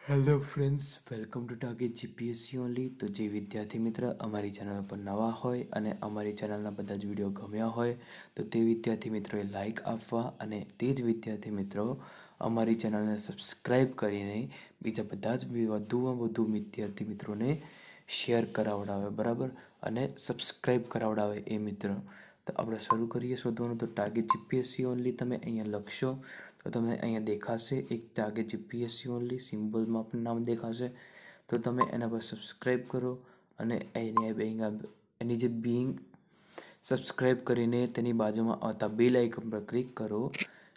Hello friends, welcome to target GPSC only. તો જે વિદ્યાર્થી મિત્ર અમારી ચેનલ પર નવા હોય અને અમારી ચેનલના બધા જ વિડીયો ગમ્યા હોય તો તે વિદ્યાર્થી મિત્રોએ લાઇક આપવા અને તે જ વિદ્યાર્થી મિત્રો અમારી ચેનલને સબસ્ક્રાઈબ કરીને બીજા બધા જ વધુમાં વધુ વિદ્યાર્થી મિત્રોને શેર કરાવડાવે, બરાબર, અને સબસ્ક્રાઈબ કરાવડાવે એ મિત્રો. તો આપણે શરૂ કરીએ શોધવાનું. તો ટાર્ગેટ જીપીએસસી ઓનલી તમે અહીંયા લખશો તો તમને અહીંયા દેખાશે એક ટાર્ગેટ જીપીએસસી ઓનલી સિમ્બોલમાં પણ નામ દેખાશે. તો તમે એના પર સબસ્ક્રાઈબ કરો અને એની જે બિંગ સબસ્ક્રાઈબ કરીને તેની બાજુમાં આવતા બેલ આઇકન પર ક્લિક કરો,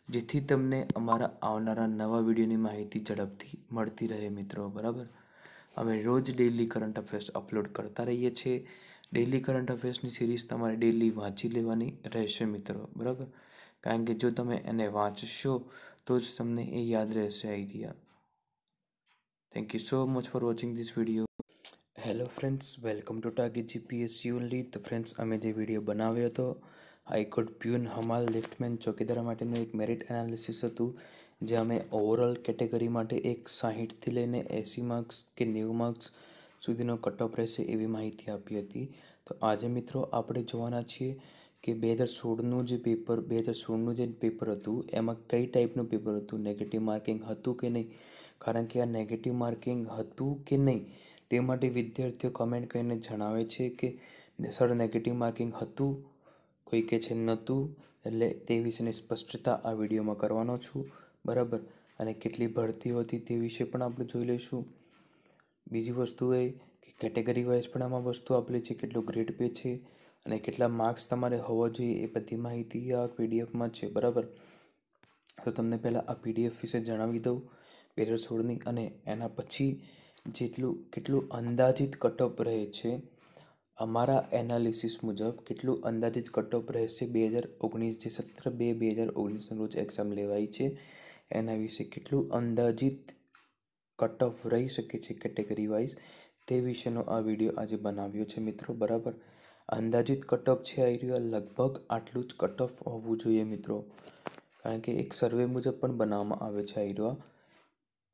જેથી તમને અમારા આવનારા નવા વિડીયોની માહિતી ઝડપથી મળતી રહે મિત્રો, બરાબર. અમે રોજ ડેઈલી કરંટ અફેર્સ અપલોડ કરતા રહીએ છીએ. ડેઈલી કરંટ અફેર્સની સિરીઝ તમારે ડેઈલી વાંચી લેવાની રહેશે મિત્રો, બરાબર. કારણ કે જો તમે એને વાંચશો તો જ તમને એ યાદ રહેશે idea. Thank you so much for watching this video. Hello friends, welcome to target GPSC only. તો ફ્રેન્ડ્સ, અમે જે વિડીયો બનાવ્યો હતો હાઈકોર્ટ પ્યુન હમાલ લિફ્ટમેન ચોકીદાર માટેનું એક મેરિટ એનાલિસિસ હતું, જે અમે ઓવરઓલ કેટેગરી માટે એક 60થી લઈને 80 માર્ક્સ કે 90 માર્ક્સ સુધીનો કટ ઓફ રહેશે એવી માહિતી આપી હતી. તો આજે મિત્રો આપણે જોવાના છીએ કે 2016નું જે પેપર હતું એમાં કઈ ટાઈપનું પેપર હતું, નેગેટિવ માર્કિંગ હતું કે નહીં. કારણ કે આ નેગેટિવ માર્કિંગ હતું કે નહીં તે માટે વિદ્યાર્થીઓ કમેન્ટ કરીને જણાવે છે કે સર નેગેટિવ માર્કિંગ હતું, કોઈ કે છે નહોતું. એટલે તે વિશેની સ્પષ્ટતા આ વિડીયોમાં કરવાનો છું, બરાબર. અને કેટલી ભરતીઓ હતી તે વિશે પણ આપણે જોઈ લઈશું. બીજી વસ્તુ એ કે કેટેગરી વાઇઝ પણ આમાં વસ્તુ આપેલી છે, કેટલો ગ્રેડ પે છે અને કેટલા માર્ક્સ તમારે હોવા જોઈએ એ બધી માહિતી આ પીડીએફમાં છે, બરાબર. તો તમને પહેલાં આ પીડીએફ વિશે જણાવી દઉં 2016ની, અને એના પછી કેટલું અંદાજિત કટ ઓફ રહે છે અમારા એનાલિસિસ મુજબ, કેટલું અંદાજિત કટ ઓફ રહેશે 2019 જે 17/2/2019 રોજ એક્ઝામ લેવાઈ છે એના વિશે કેટલું અંદાજિત કટ ઓફ રહી શકે છે કેટેગરી વાઇઝ તે વિશેનો આ વિડીયો આજે બનાવ્યો છે મિત્રો, બરાબર. અંદાજિત કટ ઓફ છે આવી રહ્યો, લગભગ આટલું જ કટ ઓફ હોવું જોઈએ મિત્રો, કારણ કે એક સર્વે મુજબ પણ બનાવવામાં આવે છે આવી રહ્યો.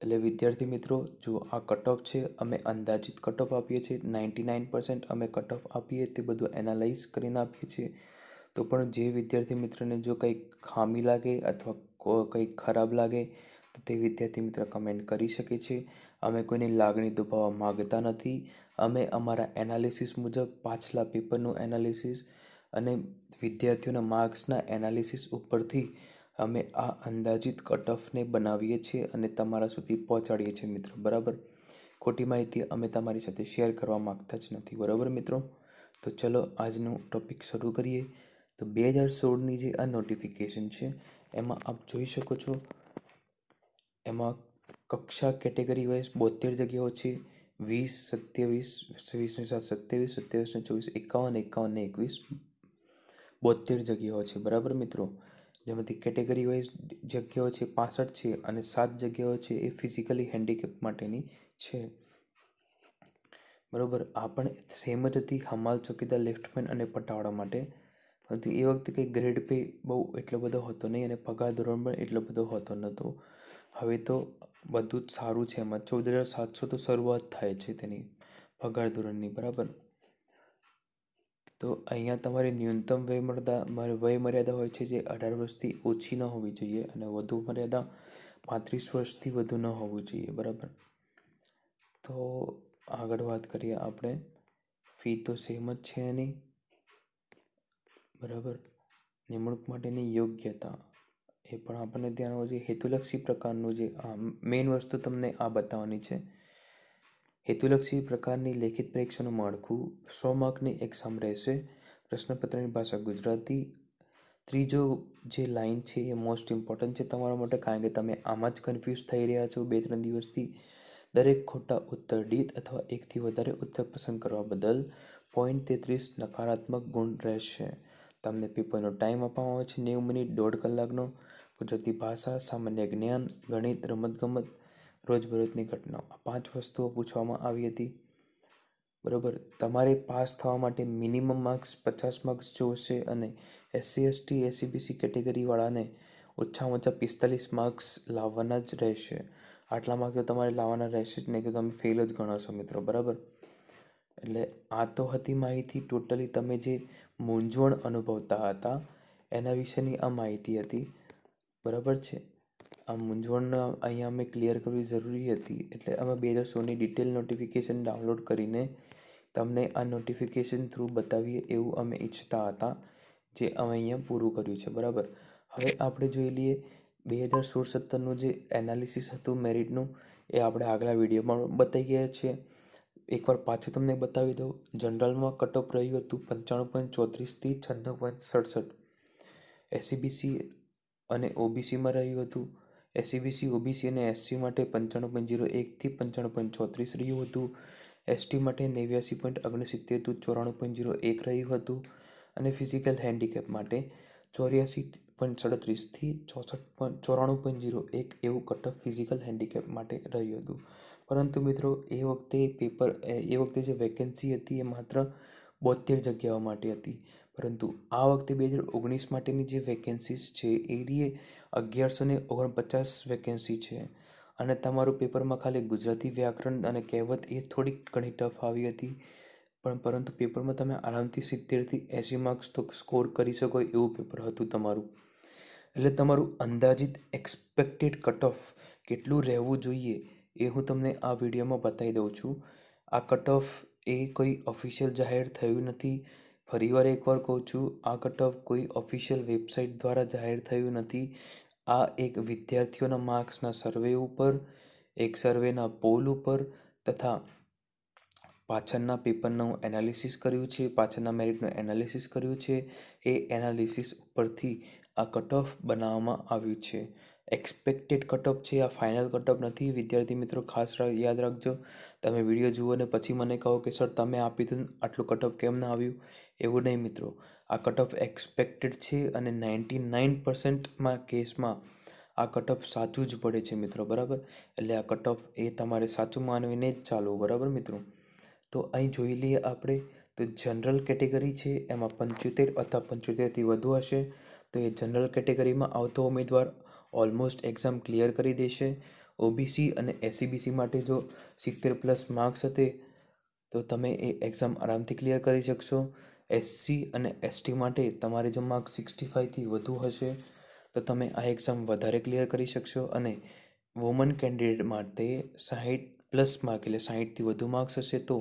એટલે વિદ્યાર્થી મિત્રો, જો આ કટ ઓફ છે, અમે અંદાજિત કટ ઓફ આપીએ છીએ. 99% અમે કટ ઓફ આપીએ તે બધું એનાલાઇઝ કરીને આપીએ છીએ. તો પણ જે વિદ્યાર્થી મિત્રને જો કંઈક ખામી લાગે અથવા કંઈક ખરાબ લાગે તો તે વિદ્યાર્થી મિત્ર કમેન્ટ કરી શકે છે. અમે કોઈની લાગણી દુભાવવા માગતા નથી. અમે અમારા એનાલિસિસ મુજબ પાછલા પેપરનું એનાલિસિસ અને વિદ્યાર્થીઓના માર્ક્સના એનાલિસિસ ઉપરથી અમે આ અંદાજિત કટ ઓફને બનાવીએ છીએ અને તમારા સુધી પહોંચાડીએ છીએ મિત્રો, બરાબર. ખોટી માહિતી અમે તમારી સાથે શેર કરવા માગતા જ નથી, બરાબર મિત્રો. તો ચલો આજનું ટોપિક શરૂ કરીએ. તો 2016ની જે આ નોટિફિકેશન છે એમાં આપ જોઈ શકો છો, એમાં કક્ષા કેટેગરી વાઇઝ 72 જગ્યાઓ છે. 20, 27, 20 ને 7 27, 27 ને 24, 51, 51 ને 21 72 જગ્યાઓ છે, બરાબર મિત્રો. જેમાંથી કેટેગરી વાઇઝ જગ્યાઓ છે 65 છે અને 7 જગ્યાઓ છે એ ફિઝિકલી હેન્ડીકેપ માટેની છે, બરાબર. આ પણ સેમ જ હતી હમાલ ચોકીદાર, લેફ્ટમેન અને પટાવાળા માટે હતી. એ વખતે કંઈ ગ્રેડ પે બહુ એટલો બધો હતો નહીં અને પગાર ધોરણ પણ એટલો બધો હોતો નહોતો. હવે તો બધું જ સારું છે. એમાં 14,700 તો શરૂઆત થાય છે તેની પગાર ધોરણની, બરાબર. તો અહીંયા તમારી ન્યૂનતમ વય મર્યાદા હોય છે જે 18 વર્ષથી ઓછી ન હોવી જોઈએ અને વધુ મર્યાદા 35 વર્ષથી વધુ ન હોવું જોઈએ, બરાબર. તો આગળ વાત કરીએ આપણે. ફી તો સેમ જ છે એની, બરાબર. નિમણૂક માટેની યોગ્યતા એ પણ આપણને ધ્યાન હોવું જોઈએ. હેતુલક્ષી પ્રકારનું જે મેઇન વસ્તુ તમને આ બતાવવાની છે. હેતુલક્ષી પ્રકારની લેખિત પરીક્ષાનું માળખું 100 માર્કની એક્ઝામ રહેશે. પ્રશ્નપત્રની ભાષા ગુજરાતી. ત્રીજો જે લાઈન છે એ મોસ્ટ ઇમ્પોર્ટન્ટ છે તમારા માટે, કારણ કે તમે આમાં જ કન્ફ્યુઝ થઈ રહ્યા છો 2-3 દિવસથી. દરેક ખોટા ઉત્તર ડીત અથવા એકથી વધારે ઉત્તર પસંદ કરવા બદલ 0.33 નકારાત્મક ગુણ રહેશે. તમને પેપરનો ટાઈમ આપવામાં આવે છે 90 મિનિટ, 1.5 કલાકનો. ગુજરાતી ભાષા, સામાન્ય જ્ઞાન, ગણિત, રમતગમત, રોજબરોજની ઘટનાઓ, આ 5 વસ્તુઓ પૂછવામાં આવી હતી, બરાબર. તમારે પાસ થવા માટે મિનિમમ માર્ક્સ 50 માર્ક્સ જોશે અને SC ST SC BC કેટેગરીવાળાને ઓછામાં ઓછા 45 માર્ક્સ લાવવાના જ રહેશે. આટલા માર્ક્સ તો તમારે લાવવાના રહેશે જ, નહીં તો તમે ફેલ જ ગણાશો મિત્રો, બરાબર. એટલે આ તો હતી માહિતી. ટોટલી તમે જે મૂંઝવણ અનુભવતા હતા એના વિશેની આ માહિતી હતી, બરાબર છે. આ મૂંઝવણ અહીંયા અમે ક્લિયર કરવી જરૂરી હતી, એટલે અમે 2016ની ડિટેલ નોટિફિકેશન ડાઉનલોડ કરીને તમને આ નોટિફિકેશન થ્રુ બતાવીએ એવું અમે ઈચ્છતા હતા, જે અમે અહીંયા પૂરું કર્યું છે, બરાબર. હવે આપણે જોઈ લઈએ 2016-17નું જે એનાલિસિસ હતું મેરિટનું, એ આપણે આગલા વિડીયોમાં બતાવી ગયા છીએ. એકવાર પાછું તમને બતાવી દઉં. જનરલમાં કટ ઓફ રહ્યું હતું 95.34થી 96.67. એસસીબીસી અને ઓબીસીમાં રહ્યું હતું. એસસીબીસી, ઓબીસી અને એસસી માટે 95.01થી 95.34 રહ્યું હતું. એસટી માટે 89.69 થી 94.01 રહ્યું હતું. અને ફિઝિકલ હેન્ડીકેપ માટે 84.37 થી 94.01 એવું કટ ઓફ ફિઝિકલ હેન્ડીકેપ માટે રહ્યું હતું. પરંતુ મિત્રો એ વખતે જે વેકેન્સી હતી એ માત્ર 72 જગ્યાઓ માટે હતી. પરંતુ આ વખતે 2019 માટેની જે વેકેન્સીસ છે એ 1149 વેકેન્સી છે. અને તમારું પેપરમાં ખાલી ગુજરાતી વ્યાકરણ અને કહેવત એ થોડીક ઘણી ટફ આવી હતી, પરંતુ પેપરમાં તમે આરામથી 70થી 80 માર્ક્સ તો સ્કોર કરી શકો એવું પેપર હતું તમારું. એટલે તમારું અંદાજિત એક્સપેક્ટેડ કટ ઓફ કેટલું રહેવું જોઈએ એ હું તમને આ વિડીયોમાં બતાવી દઉં છું. આ કટ ઓફ એ કોઈ ઓફિશિયલ જાહેર થયું નથી. ફરીવાર એકવાર કહું છું, આ કટ ઓફ કોઈ ઓફિશિયલ વેબસાઇટ દ્વારા જાહેર થયું નથી. આ એક વિદ્યાર્થીઓના માર્ક્સના સર્વે ઉપર, એક સર્વેના પોલ ઉપર તથા પાછળના પેપરનું એનાલિસિસ કર્યું છે, પાછળના મેરિટનું એનાલિસિસ કર્યું છે. એ એનાલિસિસ ઉપરથી આ કટ ઓફ બનાવવામાં આવ્યું છે. એક્સપેક્ટેડ કટ ઓફ છે, આ ફાઇનલ કટ ઓફ નથી. વિદ્યાર્થી મિત્રો ખાસ યાદ રાખજો. તમે વિડીયો જુઓ અને પછી મને કહો કે સર તમે આપી હતું આટલું કટ ઓફ કેમ ના આવ્યું, એવું નહીં મિત્રો. આ કટ ઓફ એક્સપેક્ટેડ છે અને 99% કેસમાં આ કટ ઓફ સાચું જ પડે છે મિત્રો, બરાબર. એટલે આ કટ ઓફ એ તમારે સાચું માનવીને જ ચાલવું, બરાબર મિત્રો. તો અહીં જોઈ લઈએ આપણે, તો જનરલ કેટેગરી છે એમાં 75 અથવા 75થી વધુ હશે તો એ જનરલ કેટેગરીમાં આવતો ઉમેદવાર ઓલમોસ્ટ એક્ઝામ ક્લિયર કરી દેશે. ઓબીસી અને એસસીબીસી માટે જો 70+ માર્ક્સ હતે તો તમે એ એક્ઝામ આરામથી ક્લિયર કરી શકશો. એસસી અને એસટી માટે તમારે જો માર્ક્સ 65થી વધુ હશે તો તમે આ એક્ઝામ વધારે ક્લિયર કરી શકશો. અને વુમન કેન્ડિડેટ માટે 60+ માર્ક એટલે 60થી વધુ માર્ક્સ હશે તો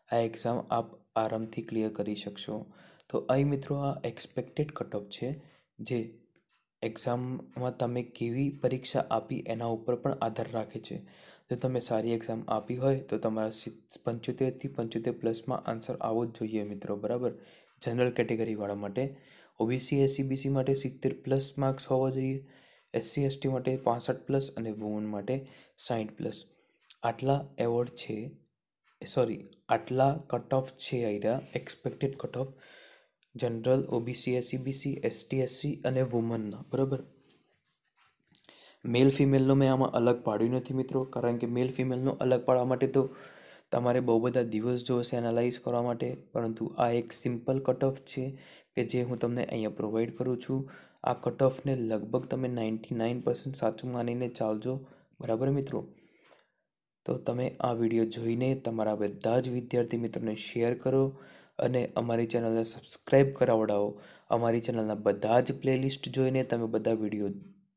આ એક્ઝામ આપ આરામથી ક્લિયર કરી શકશો. તો અહીં મિત્રો આ એક્સપેક્ટેડ કટ ઓફ છે, જે એક્ઝામમાં તમે કેવી પરીક્ષા આપી એના ઉપર પણ આધાર રાખે છે. જો તમે સારી એક્ઝામ આપી હોય તો તમારા 75થી 75+માં આન્સર આવવો જ જોઈએ મિત્રો, બરાબર. જનરલ કેટેગરીવાળા માટે. ઓબીસી એસસીબીસી માટે 70+ માર્ક્સ હોવા જોઈએ. એસસી એસટી માટે 65+ અને વુમન માટે 60+. આટલા એવોર્ડ છે, આટલા કટ ઓફ છે આયરા expected cut off general, OBC SEBC, ST SC અને વુમનના, બરાબર. મેલ ફિમેલનો મેં આમાં અલગ પાડ્યું નથી મિત્રો, કારણ કે મેલ ફિમેલનો અલગ પાડવા માટે તો તમારે બહુ બધા દિવસ જોશે એનાલાઇઝ કરવા માટે. પરંતુ આ એક સિમ્પલ કટ ઓફ છે કે જે હું તમને અહીંયા પ્રોવાઈડ કરું છું. આ કટ ઓફને લગભગ તમે 99% સાચું માનીને ચાલજો, બરાબર મિત્રો. તો તમે આ વિડીયો જોઈને તમારા બધા જ વિદ્યાર્થી મિત્રોને શેર કરો અને અમારી ચેનલને સબસ્ક્રાઈબ કરાવડાવો. અમારી ચેનલના બધા જ પ્લેલિસ્ટ જોઈને તમે બધા વિડીયો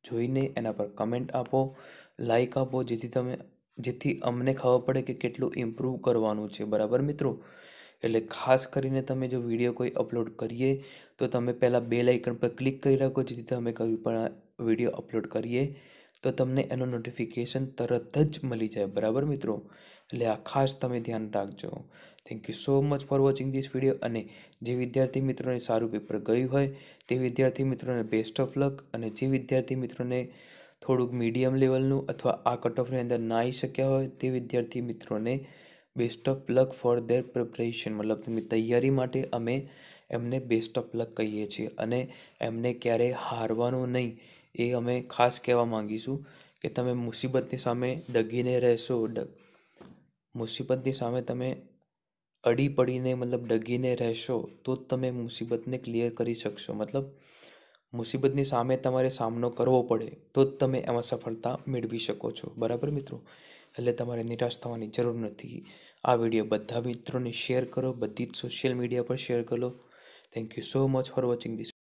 જોઈને એના પર કમેન્ટ આપો, લાઈક આપો, જેથી અમને ખબર પડે કે કેટલું ઇમ્પ્રૂવ કરવાનું છે, બરાબર મિત્રો. એટલે ખાસ કરીને તમે જો વિડીયો કોઈ અપલોડ કરીએ તો તમે પહેલાં બેલ આઇકન પર ક્લિક કરી રાખો, જેથી તમે કોઈ પણ વિડીયો અપલોડ કરીએ તો તમને એનું નોટિફિકેશન તરત જ મળી જાય, બરાબર મિત્રો. એટલે આ ખાસ તમે ધ્યાન રાખજો. Thank you so much for watching this video. અને જે વિદ્યાર્થી મિત્રોને સારું પેપર ગયું હોય તે વિદ્યાર્થી મિત્રોને બેસ્ટ ઓફ લક, અને જે વિદ્યાર્થી મિત્રોને થોડુંક મીડિયમ લેવલનું અથવા આ કટ ઓફની અંદર ના આવી શક્યા હોય તે વિદ્યાર્થી મિત્રોને best of luck four there preparation, મતલબ તેમની તૈયારી માટે અમે એમને બેસ્ટ ઓફ લક કહીએ છીએ. અને એમને ક્યારેય હારવાનું નહીં એ અમે ખાસ કહેવા માંગીશું કે તમે મુસીબતની સામે ડગીને રહેશો, મુસીબતની સામે તમે અડી પડીને મતલબ ડગીને રહેશો તો જ તમે મુસીબતને ક્લિયર કરી શકશો. મતલબ મુસીબતની સામે તમારે સામનો કરવો પડે તો જ તમે એમાં સફળતા મેળવી શકો છો. બરાબર મિત્રો? એટલે તમારે નિરાશ થવાની જરૂર નથી. આ વિડીયો બધા મિત્રોને શેર કરો, બધી જ સોશિયલ મીડિયા પર શેર કરો. Thank you so much for watching this.